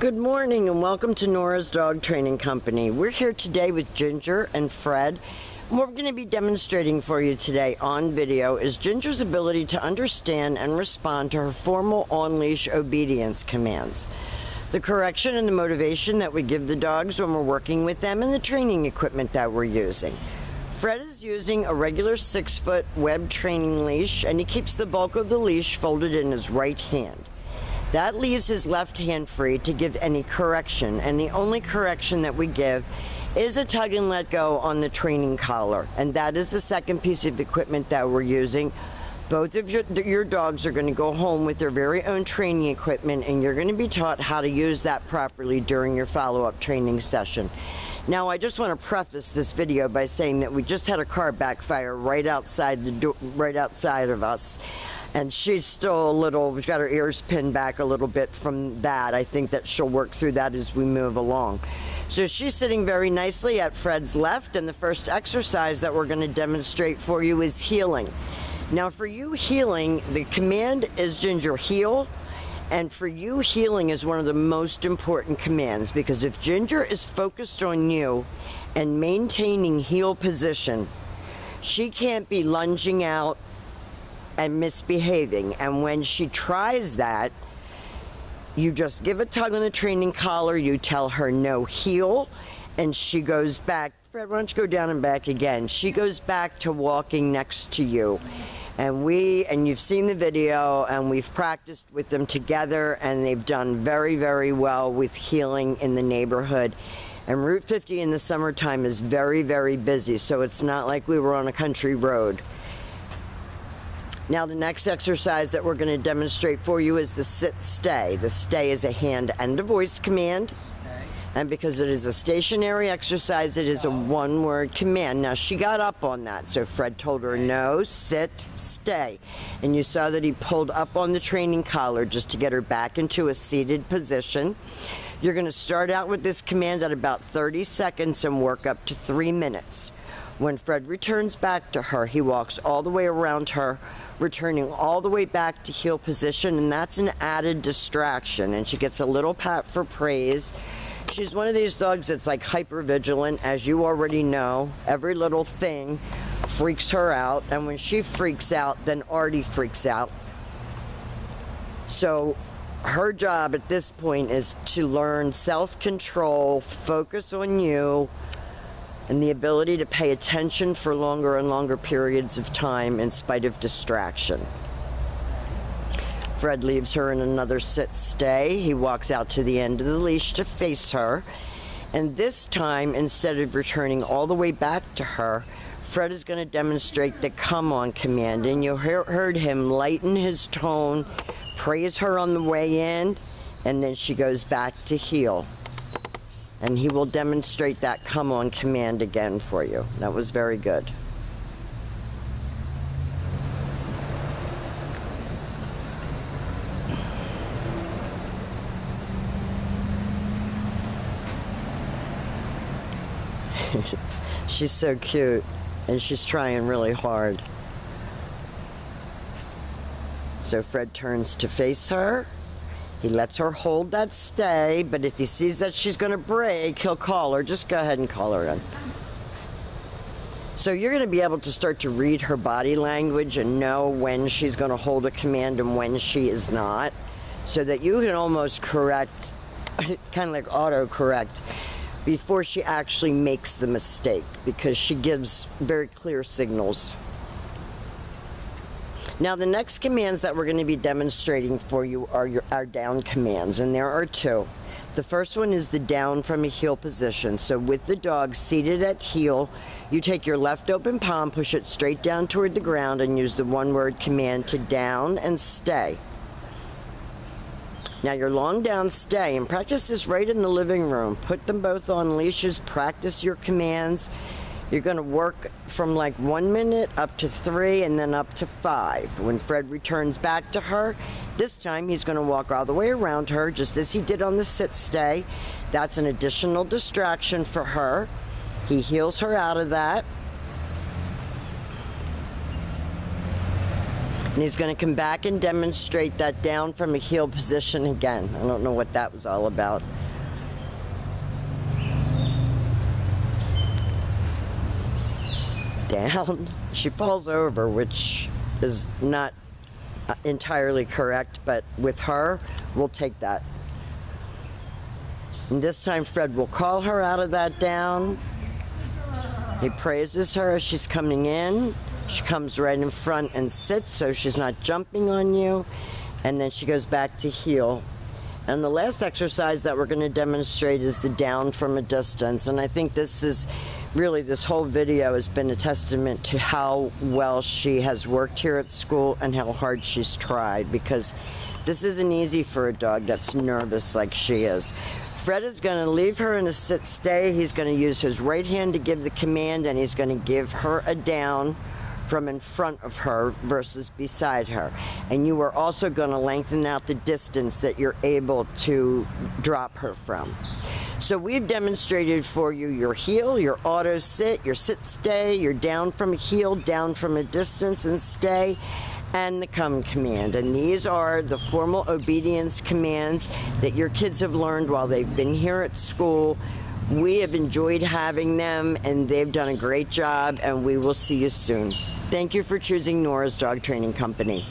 Good morning and welcome to Nora's Dog Training Company. We're here today with Ginger and Fred. What we're going to be demonstrating for you today on video is Ginger's ability to understand and respond to her formal on-leash obedience commands, the correction and the motivation that we give the dogs when we're working with them, and the training equipment that we're using. Fred is using a regular 6-foot web training leash, and he keeps the bulk of the leash folded in his right hand. That leaves his left hand free to give any correction, and the only correction that we give is a tug and let go on the training collar, and that is the second piece of equipment that we're using. Both of your dogs are going to go home with their very own training equipment, and you're going to be taught how to use that properly during your follow-up training session. Now, I just want to preface this video by saying that we just had a car backfire right outside of us. And she's still a little, we've got her ears pinned back a little bit from that. I think that she'll work through that as we move along. So she's sitting very nicely at Fred's left, and the first exercise that we're going to demonstrate for you is heeling. Now for you, heeling, the command is Ginger, heel. And for you, heeling is one of the most important commands, because if Ginger is focused on you and maintaining heel position, she can't be lunging out and misbehaving. And when she tries that, you just give a tug on the training collar, you tell her no, heel, and she goes back. Fred, why don't you go down and back again? She goes back to walking next to you. And you've seen the video, and we've practiced with them together, and they've done very, very well with heeling in the neighborhood. And Route 50 in the summertime is very, very busy, so it's not like we were on a country road. Now the next exercise that we're going to demonstrate for you is the sit-stay. The stay is a hand and a voice command. And because it is a stationary exercise, it is a one-word command. Now she got up on that, so Fred told her no, sit, stay. And you saw that he pulled up on the training collar just to get her back into a seated position. You're going to start out with this command at about 30 seconds and work up to 3 minutes. When Fred returns back to her, he walks all the way around her, returning all the way back to heel position, and that's an added distraction, and she gets a little pat for praise. She's one of these dogs that's like hyper vigilant, as you already know. Every little thing freaks her out, and when she freaks out, then Artie freaks out. So her job at this point is to learn self-control, focus on you, and the ability to pay attention for longer and longer periods of time in spite of distraction. Fred leaves her in another sit-stay. He walks out to the end of the leash to face her. And this time, instead of returning all the way back to her, Fred is going to demonstrate the come on command. And you heard him lighten his tone, praise her on the way in, and then she goes back to heel. And he will demonstrate that come on command again for you. That was very good. She's so cute, and she's trying really hard. So Fred turns to face her. He lets her hold that stay, but if he sees that she's going to break, he'll call her. Just go ahead and call her in. So you're going to be able to start to read her body language and know when she's going to hold a command and when she is not, so that you can almost correct, kind of like auto-correct, before she actually makes the mistake, because she gives very clear signals. Now the next commands that we're going to be demonstrating for you are our down commands, and there are two. The first one is the down from a heel position. So with the dog seated at heel, you take your left open palm, push it straight down toward the ground, and use the one-word command to down and stay. Now your long down stay, and practice this right in the living room. Put them both on leashes, practice your commands. You're going to work from like 1 minute up to 3 and then up to 5. When Fred returns back to her, this time he's going to walk all the way around her just as he did on the sit-stay. That's an additional distraction for her. He heels her out of that. And he's going to come back and demonstrate that down from a heel position again. I don't know what that was all about. Down. She falls over, which is not entirely correct, but with her, we'll take that. And this time Fred will call her out of that down. He praises her as she's coming in. She comes right in front and sits so she's not jumping on you. And then she goes back to heel. And the last exercise that we're going to demonstrate is the down from a distance. And I think this is really, this whole video has been a testament to how well she has worked here at school and how hard she's tried, because this isn't easy for a dog that's nervous like she is. Fred is going to leave her in a sit-stay. He's going to use his right hand to give the command, and he's going to give her a down from in front of her versus beside her. And you are also going to lengthen out the distance that you're able to drop her from. So we've demonstrated for you your heel, your auto sit, your sit stay, your down from a heel, down from a distance and stay, and the come command. And these are the formal obedience commands that your kids have learned while they've been here at school. We have enjoyed having them, and they've done a great job, and we will see you soon. Thank you for choosing Nora's Dog Training Company.